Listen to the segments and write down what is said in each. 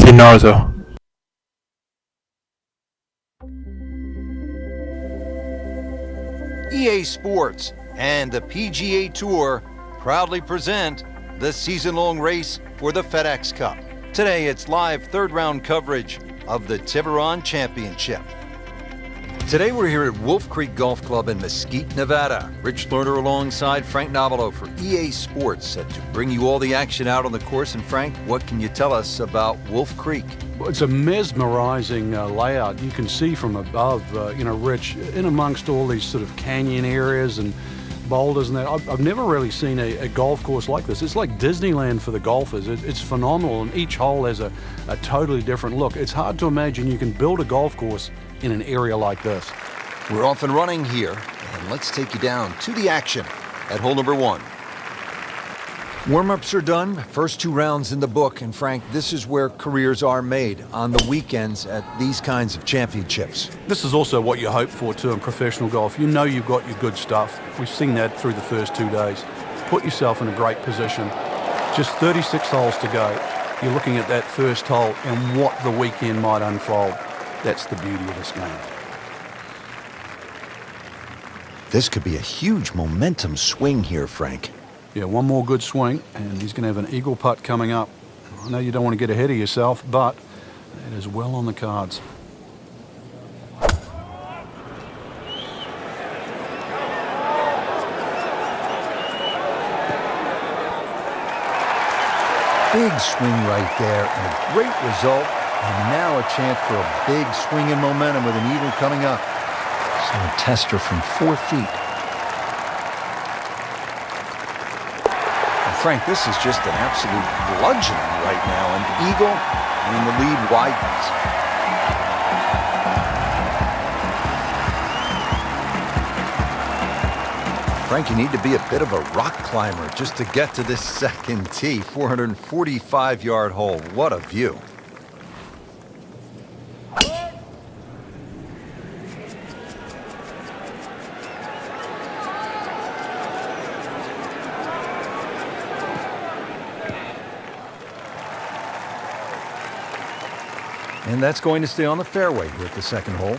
Leonardo. EA Sports and the PGA Tour proudly present the season-long race for the FedEx Cup. Today, it's live third-round coverage of the Tiburon Championship. Today, we're here at Wolf Creek Golf Club in Mesquite, Nevada. Rich Lerner alongside Frank Nobilo for EA Sports, set to bring you all the action out on the course. And Frank, what can you tell us about Wolf Creek? Well, it's a mesmerizing layout. You can see from above, Rich, in amongst all these sort of canyon areas and boulders and that. I've never really seen a golf course like this. It's like Disneyland for the golfers. It's phenomenal, and each hole has a totally different look. It's hard to imagine you can build a golf course in an area like this. We're off and running here, and let's take you down to the action at hole number 1. Warm-ups are done, first 2 rounds in the book, and Frank, this is where careers are made, on the weekends at these kinds of championships. This is also what you hope for too in professional golf. You know you've got your good stuff. We've seen that through the first 2 days. Put yourself in a great position. Just 36 holes to go. You're looking at that first hole and what the weekend might unfold. That's the beauty of this game. This could be a huge momentum swing here, Frank. Yeah, one more good swing, and he's going to have an eagle putt coming up. I know you don't want to get ahead of yourself, but it is well on the cards. Big swing right there, and a great result. And now a chance for a big swing in momentum with an eagle coming up. So a tester from 4 feet. And Frank, this is just an absolute bludgeoning right now. An eagle, and the lead widens. Frank, you need to be a bit of a rock climber just to get to this second tee. 445-yard hole. What a view. And that's going to stay on the fairway here at the second hole.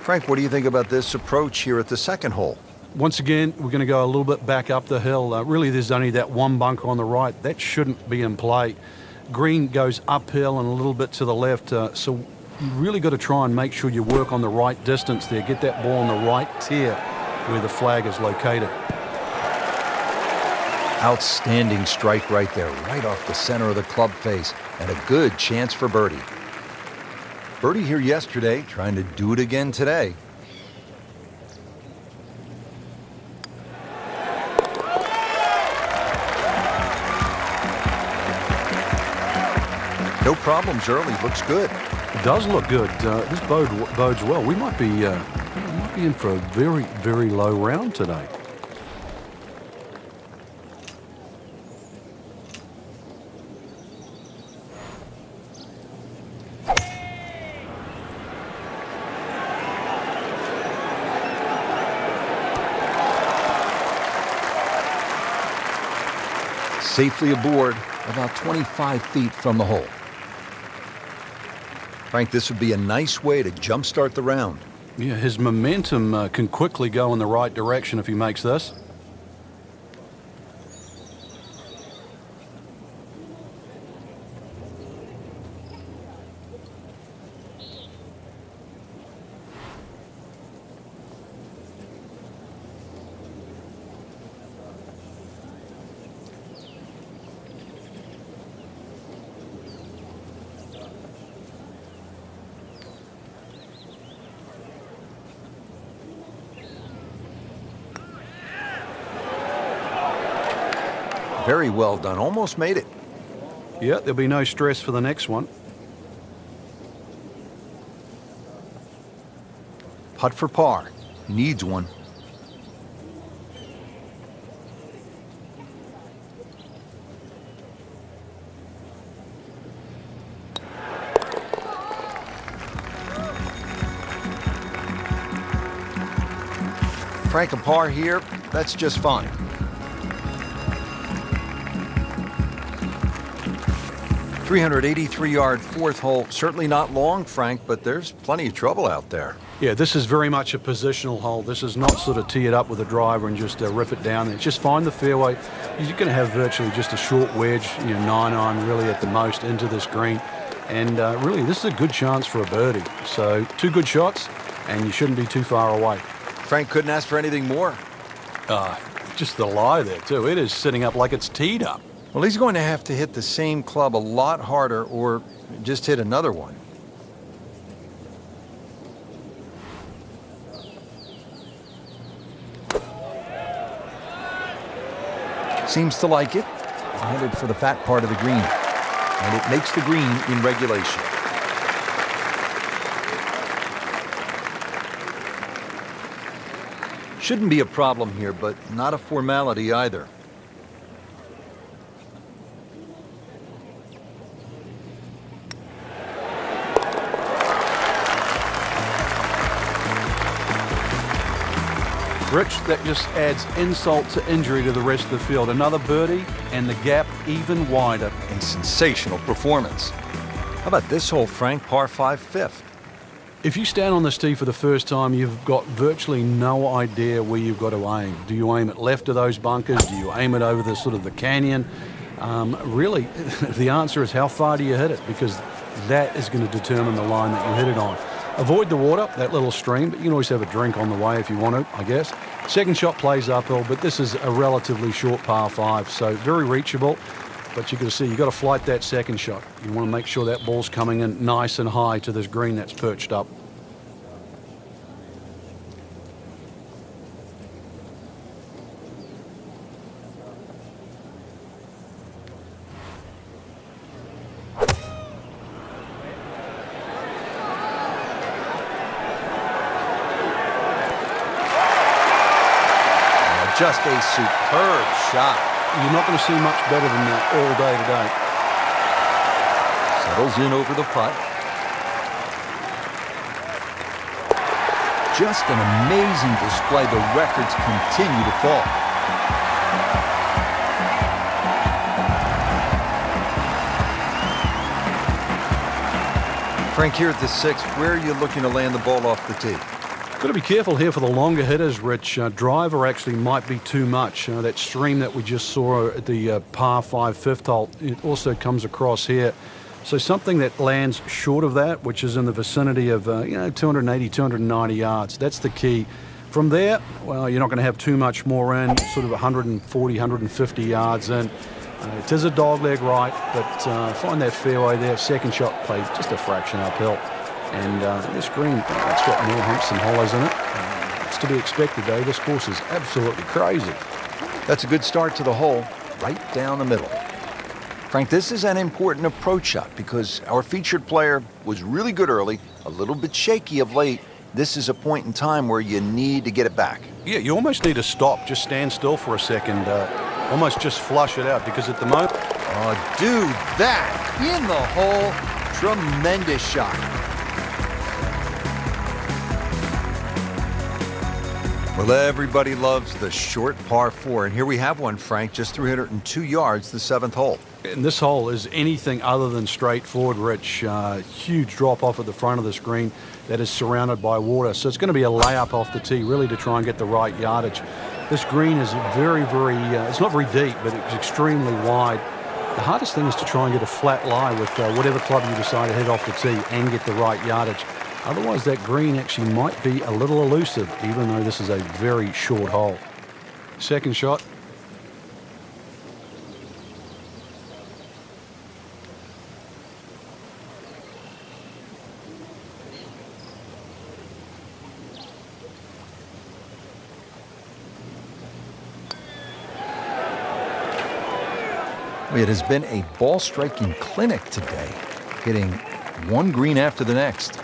Frank, what do you think about this approach here at the second hole? Once again, we're going to go a little bit back up the hill. Really, there's only that one bunker on the right. That shouldn't be in play. Green goes uphill and a little bit to the left. So you really got to try and make sure you work on the right distance there. Get that ball on the right tier where the flag is located. Outstanding strike right there, right off the center of the club face, and a good chance for birdie. Birdie here yesterday, trying to do it again today. No problems early, looks good. It does look good. This bodes well. We might be in for a very, very low round today. Safely aboard, about 25 feet from the hole. Frank, this would be a nice way to jumpstart the round. Yeah, his momentum can quickly go in the right direction if he makes this. Very well done. Almost made it. Yeah, there'll be no stress for the next one. Putt for par. He needs one. Frank, a par here, that's just fine. 383-yard fourth hole. Certainly not long, Frank, but there's plenty of trouble out there. Yeah, this is very much a positional hole. This is not sort of tee it up with a driver and just rip it down. It's just find the fairway. You're going to have virtually just a short wedge, 9-iron really at the most into this green. And really, this is a good chance for a birdie. So 2 good shots, and you shouldn't be too far away. Frank couldn't ask for anything more. Just the lie there, too. It is sitting up like it's teed up. Well, he's going to have to hit the same club a lot harder or just hit another one. Seems to like it. Headed for the fat part of the green. And it makes the green in regulation. Shouldn't be a problem here, but not a formality either. Rich, that just adds insult to injury to the rest of the field. Another birdie, and the gap even wider. A sensational performance. How about this hole, Frank? Par 5, fifth. If you stand on this tee for the first time, you've got virtually no idea where you've got to aim. Do you aim it left of those bunkers? Do you aim it over the sort of the canyon? Really, the answer is how far do you hit it, because that is going to determine the line that you hit it on. Avoid the water, that little stream, but you can always have a drink on the way if you want to, I guess. Second shot plays uphill, but this is a relatively short par 5, so very reachable. But you've got to see, you've got to flight that second shot. You want to make sure that ball's coming in nice and high to this green that's perched up. Just a superb shot. You're not going to see much better than that all day today. Settles in over the putt. Just an amazing display. The records continue to fall. Frank, here at the 6th, where are you looking to land the ball off the tee? Got to be careful here for the longer hitters, Rich. Driver actually might be too much. that stream that we just saw at the par 5 fifth hole, it also comes across here. So something that lands short of that, which is in the vicinity of 280, 290 yards. That's the key. From there, well, you're not going to have too much more in, sort of 140, 150 yards in. It is a dogleg right, but find that fairway there. Second shot played just a fraction uphill. And this green, it's got more humps and hollows in it. It's to be expected, though. This course is absolutely crazy. That's a good start to the hole, right down the middle. Frank, this is an important approach shot because our featured player was really good early, a little bit shaky of late. This is a point in time where you need to get it back. Yeah, you almost need to stop. Just stand still for a second. Almost just flush it out, because at the moment... Oh, dude, that in the hole. Tremendous shot. Well, everybody loves the short par 4, and here we have one, Frank, just 302 yards, the 7th hole. And this hole is anything other than straightforward, Rich. Huge drop off at the front of this green that is surrounded by water. So it's going to be a layup off the tee, really, to try and get the right yardage. This green is very, it's not very deep, but it's extremely wide. The hardest thing is to try and get a flat lie with whatever club you decide to hit off the tee and get the right yardage. Otherwise, that green actually might be a little elusive, even though this is a very short hole. Second shot. It has been a ball striking clinic today, hitting one green after the next.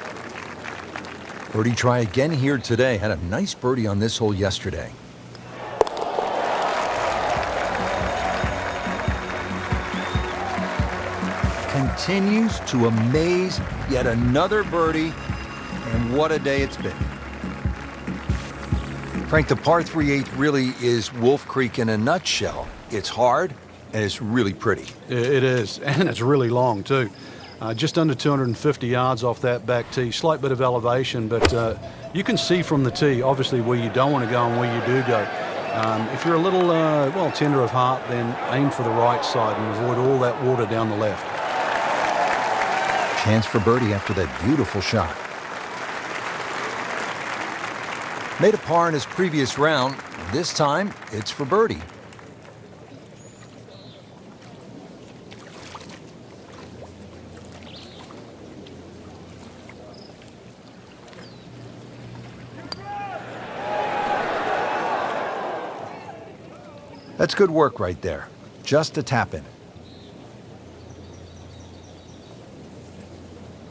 Birdie try again here today. Had a nice birdie on this hole yesterday. Continues to amaze. Yet another birdie. And what a day it's been. Frank, the par 3/8 really is Wolf Creek in a nutshell. It's hard, and it's really pretty. It is, and it's really long too. Just under 250 yards off that back tee. Slight bit of elevation, but you can see from the tee, obviously, where you don't want to go and where you do go. If you're a little, tender of heart, then aim for the right side and avoid all that water down the left. Chance for birdie after that beautiful shot. Made a par in his previous round. This time, it's for birdie. That's good work right there. Just a tap in.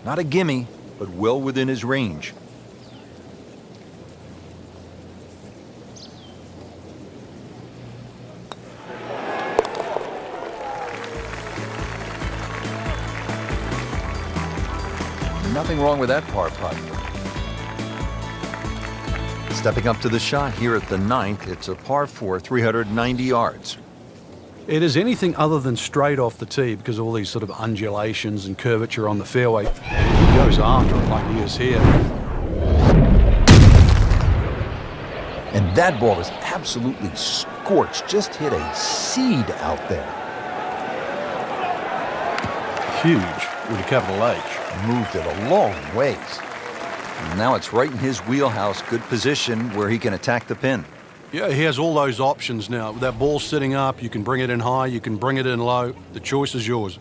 Not a gimme, but well within his range. Nothing wrong with that par putt. Stepping up to the shot here at the 9th, it's a par 4, 390 yards. It is anything other than straight off the tee because of all these sort of undulations and curvature on the fairway. He goes after it like he is here. And that ball is absolutely scorched. Just hit a seed out there. Huge with a capital H. Moved it a long ways. And now it's right in his wheelhouse. Good position where he can attack the pin. Yeah, he has all those options now. With that ball sitting up, you can bring it in high, you can bring it in low. The choice is yours.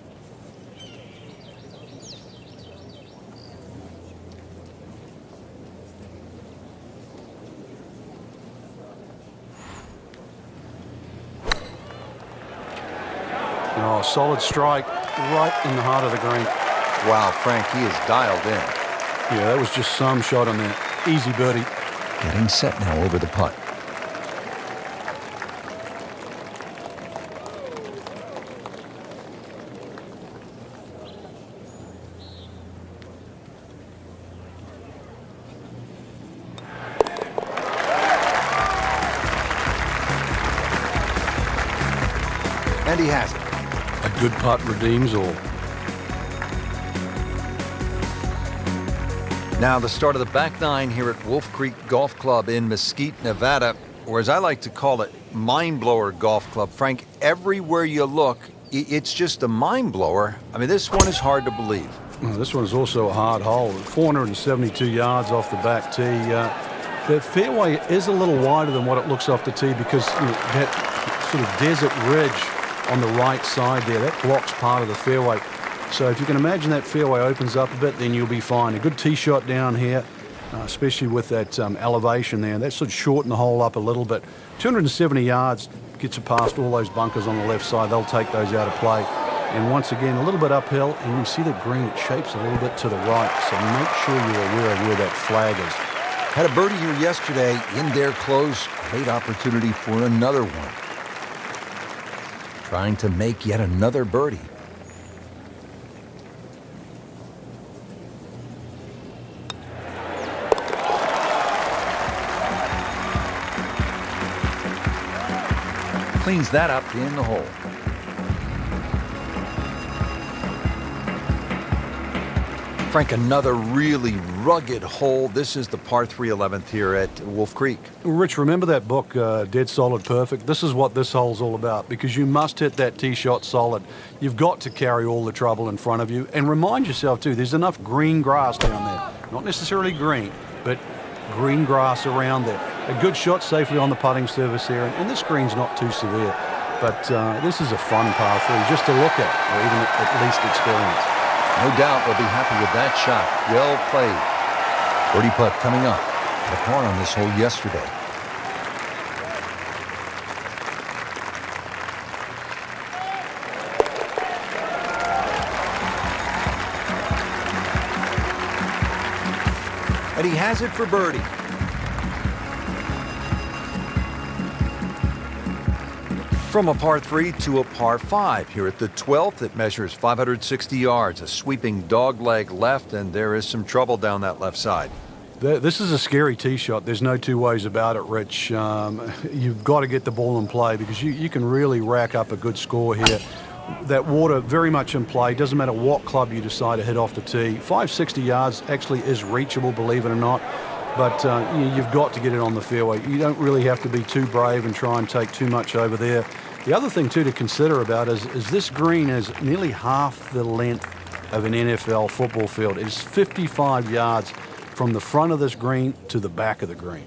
Oh, solid strike right in the heart of the green. Wow, Frank, he is dialed in. Yeah, that was just some shot on that. Easy birdie. Getting set now over the putt. And he has it. A good putt redeems all. Now the start of the back nine here at Wolf Creek Golf Club in Mesquite, Nevada, or as I like to call it, Mind Blower Golf Club. Frank, everywhere you look, it's just a mind blower. I mean, this one is hard to believe. Well, this one is also a hard hole. 472 yards off the back tee. The fairway is a little wider than what it looks off the tee because that sort of desert ridge on the right side there, that blocks part of the fairway. So if you can imagine that fairway opens up a bit, then you'll be fine. A good tee shot down here, especially with that elevation there. That should shorten the hole up a little bit. 270 yards gets you past all those bunkers on the left side. They'll take those out of play. And once again, a little bit uphill, and you see the green, it shapes a little bit to the right. So make sure you're aware of where that flag is. Had a birdie here yesterday in there close. Great opportunity for another one. Trying to make yet another birdie. Cleans that up in the hole. Frank, another really rugged hole. This is the par 3 11th here at Wolf Creek. Rich, remember that book, Dead Solid Perfect? This is what this hole's all about because you must hit that tee shot solid. You've got to carry all the trouble in front of you. And remind yourself, too, there's enough green grass down there. Not necessarily green, but green grass around there. A good shot safely on the putting surface here. And this green's not too severe. But this is a fun par 3 just to look at, or even at least experience. No doubt they'll be happy with that shot. Well played. Birdie putt coming up. The par on this hole yesterday. And he has it for birdie. From a par 3 to a par 5 here at the 12th. It measures 560 yards, a sweeping dogleg left, and there is some trouble down that left side. This is a scary tee shot. There's no two ways about it, Rich. You've got to get the ball in play because you can really rack up a good score here. That water very much in play. Doesn't matter what club you decide to hit off the tee. 560 yards actually is reachable, believe it or not. But you've got to get it on the fairway. You don't really have to be too brave and try and take too much over there. The other thing, too, to consider about is this green is nearly half the length of an NFL football field. It's 55 yards from the front of this green to the back of the green.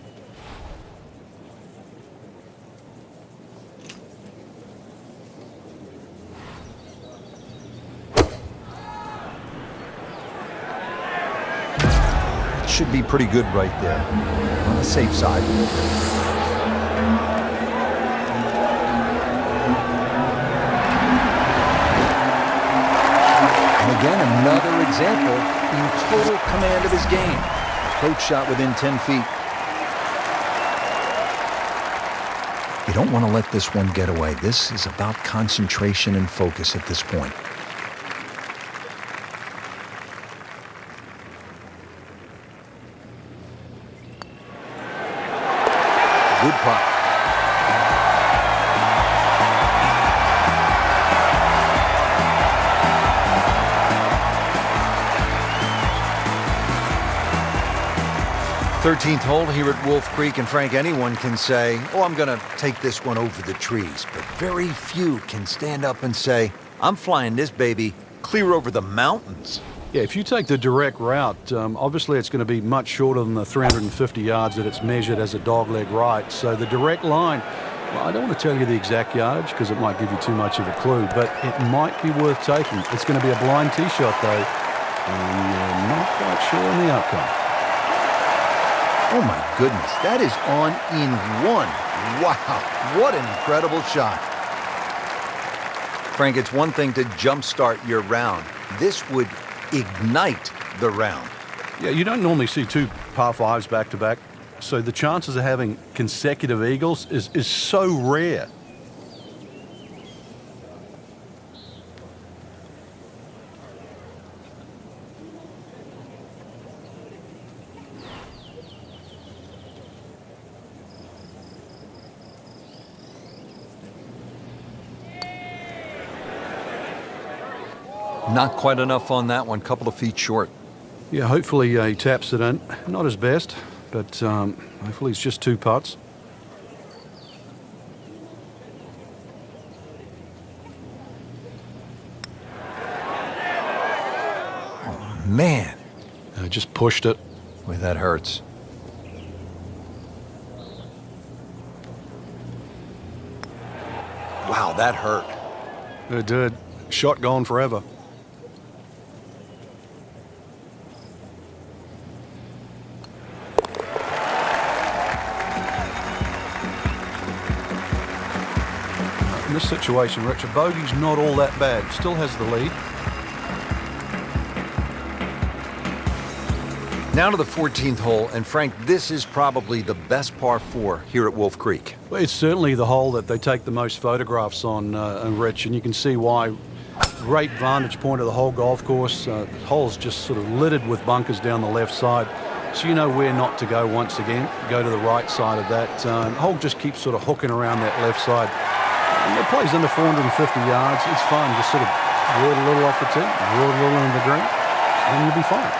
Should be pretty good right there, on the safe side. And again, another example in total command of his game. Approach shot within 10 feet. You don't want to let this one get away. This is about concentration and focus at this point. Good putt. "13th hole here at Wolf Creek," and Frank, anyone can say, "Oh, I'm going to take this one over the trees," but very few can stand up and say, "I'm flying this baby clear over the mountains." Yeah, if you take the direct route, obviously it's going to be much shorter than the 350 yards that it's measured as a dogleg right. So the direct line, well, I don't want to tell you the exact yardage because it might give you too much of a clue, but it might be worth taking. It's going to be a blind tee shot, though, and you're not quite sure on the outcome. Oh my goodness, that is on in one. Wow, what an incredible shot. Frank, it's one thing to jumpstart your round. This would ignite the round. Yeah, you don't normally see two par fives back to back, so the chances of having consecutive eagles is so rare. Not quite enough on that one, couple of feet short. Yeah, hopefully he taps it in. Not his best, but hopefully it's just two putts. Oh, man. Just pushed it. Boy, that hurts. Wow, that hurt. It did. Shot gone forever. In this situation, Rich, a bogey's not all that bad. Still has the lead. Now to the 14th hole, and Frank, this is probably the best par 4 here at Wolf Creek. Well, it's certainly the hole that they take the most photographs on, Rich, and you can see why. Great vantage point of the whole golf course. The hole's just sort of littered with bunkers down the left side, so you know where not to go once again. Go to the right side of that. The hole just keeps sort of hooking around that left side. And it plays under 450 yards. It's fun. Just sort of whirl a little off the tee, whirl a little into the green, and you'll be fine.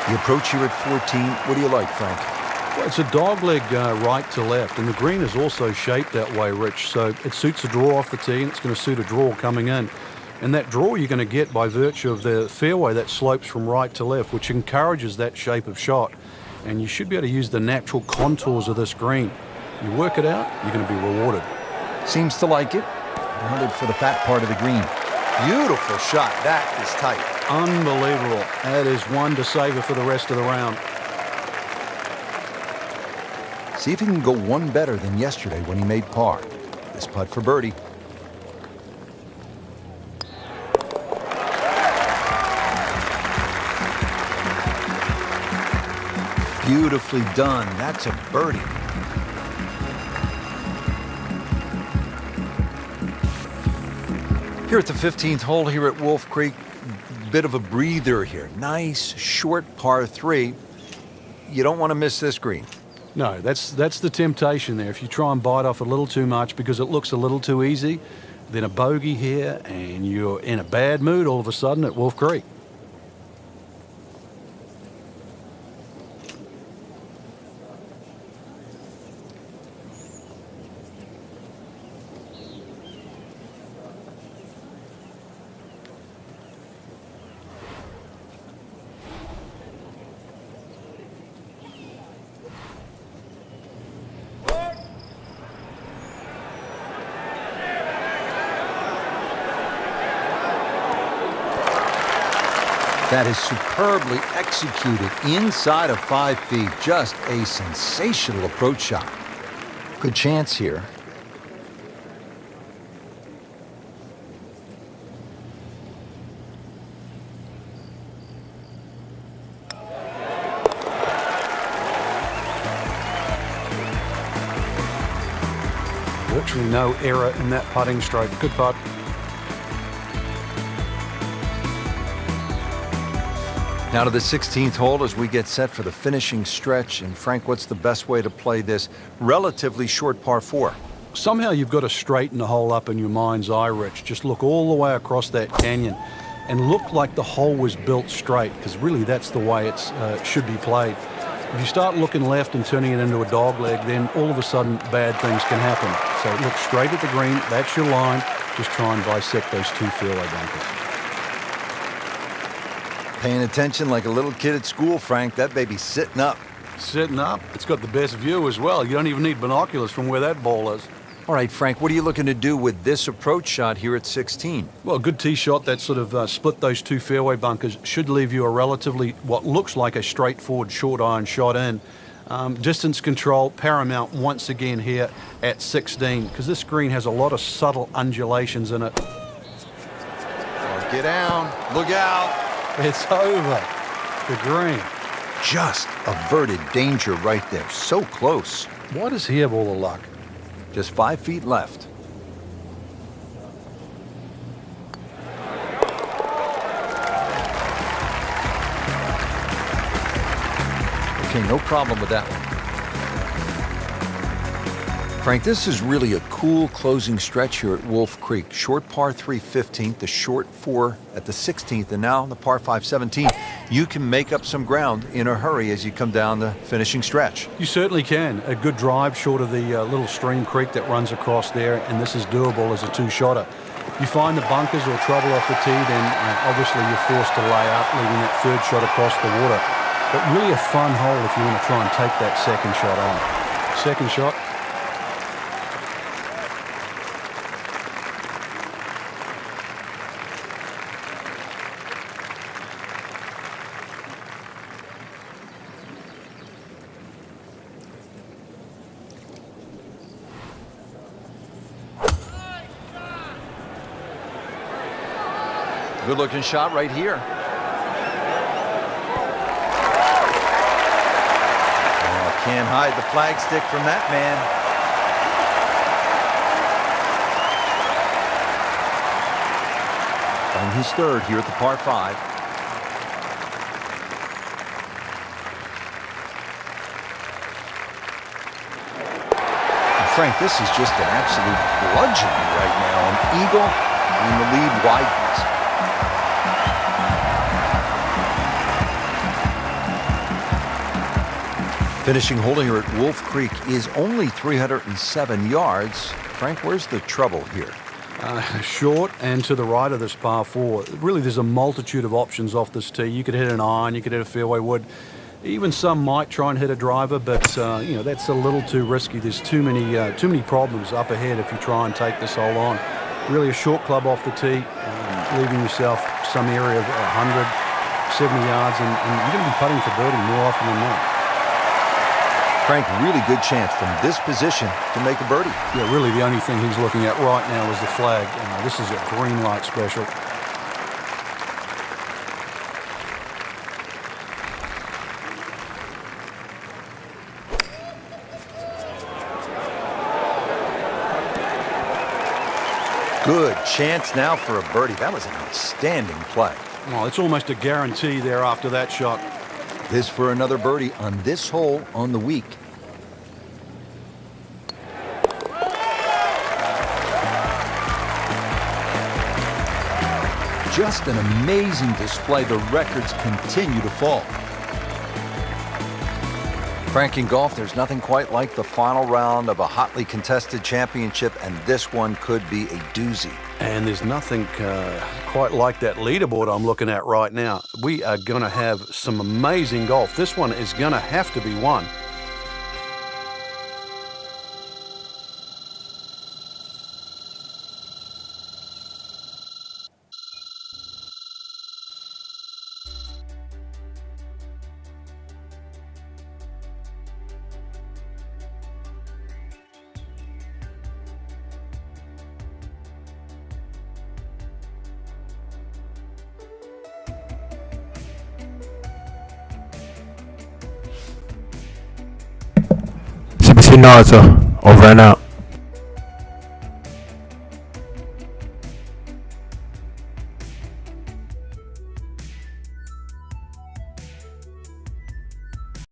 The approach here at 14, what do you like, Frank? Well, it's a dogleg right to left, and the green is also shaped that way, Rich, so it suits a draw off the tee, and it's going to suit a draw coming in. And that draw you're going to get by virtue of the fairway that slopes from right to left, which encourages that shape of shot. And you should be able to use the natural contours of this green. You work it out, you're going to be rewarded. Seems to like it. Headed for the fat part of the green. Beautiful shot. That is tight. Unbelievable. That is one to savor for the rest of the round. See if he can go one better than yesterday when he made par. This putt for birdie. Beautifully done. That's a birdie. Here at the 15th hole here at Wolf Creek, bit of a breather here. Nice, short par 3. You don't want to miss this green. No, that's the temptation there. If you try and bite off a little too much because it looks a little too easy, then a bogey here and you're in a bad mood all of a sudden at Wolf Creek. That is superbly executed inside of 5 feet. Just a sensational approach shot. Good chance here. Virtually no error in that putting stroke. Good putt. Now to the 16th hole as we get set for the finishing stretch. And Frank, what's the best way to play this relatively short par 4? Somehow you've got to straighten the hole up in your mind's eye, Rich. Just look all the way across that canyon and look like the hole was built straight, because really that's the way it should be played. If you start looking left and turning it into a dog leg, then all of a sudden bad things can happen. So look straight at the green. That's your line. Just try and bisect those 2 fairway bunkers. Paying attention like a little kid at school, Frank. That baby's sitting up. Sitting up. It's got the best view as well. You don't even need binoculars from where that ball is. All right, Frank, what are you looking to do with this approach shot here at 16? Well, a good tee shot that sort of split those 2 fairway bunkers should leave you a relatively, what looks like a straightforward short iron shot in. Distance control paramount once again here at 16, because this green has a lot of subtle undulations in it. Get down. Look out. It's over. The green. Just averted danger right there. So close. Why does he have all the luck? Just 5 feet left. Okay, no problem with that one. Frank, this is really a cool closing stretch here at Wolf Creek. Short par 3 15th, the short 4 at the 16th, and now the par 5 17th. You can make up some ground in a hurry as you come down the finishing stretch. You certainly can. A good drive short of the little stream creek that runs across there, and this is doable as a 2-shotter. You find the bunkers or trouble off the tee, then obviously you're forced to lay up, leaving that 3rd shot across the water. But really a fun hole if you want to try and take that 2nd shot on. 2nd shot. Good looking shot right here. Oh, can't hide the flagstick from that man. On his 3rd here at the par 5. And Frank, this is just an absolute bludgeoning right now. An eagle and the lead widens. Finishing hole here at Wolf Creek is only 307 yards. Frank, where's the trouble here? Short and to the right of this par 4. Really, there's a multitude of options off this tee. You could hit an iron, you could hit a fairway wood. Even some might try and hit a driver, but that's a little too risky. There's too many problems up ahead if you try and take this hole on. Really a short club off the tee, leaving yourself some area of 170 yards, and you're going to be putting for birdie more often than not. Frank, really good chance from this position to make a birdie. Yeah, really the only thing he's looking at right now is the flag. This is a green light special. Good chance now for a birdie. That was an outstanding play. Well, it's almost a guarantee there after that shot. This for another birdie on this hole on the week. Just an amazing display. The records continue to fall. Frank, in golf, there's nothing quite like the final round of a hotly contested championship, and this one could be a doozy. And there's nothing quite like that leaderboard I'm looking at right now. We are going to have some amazing golf. This one is going to have to be won. CBC Naruto, over and out.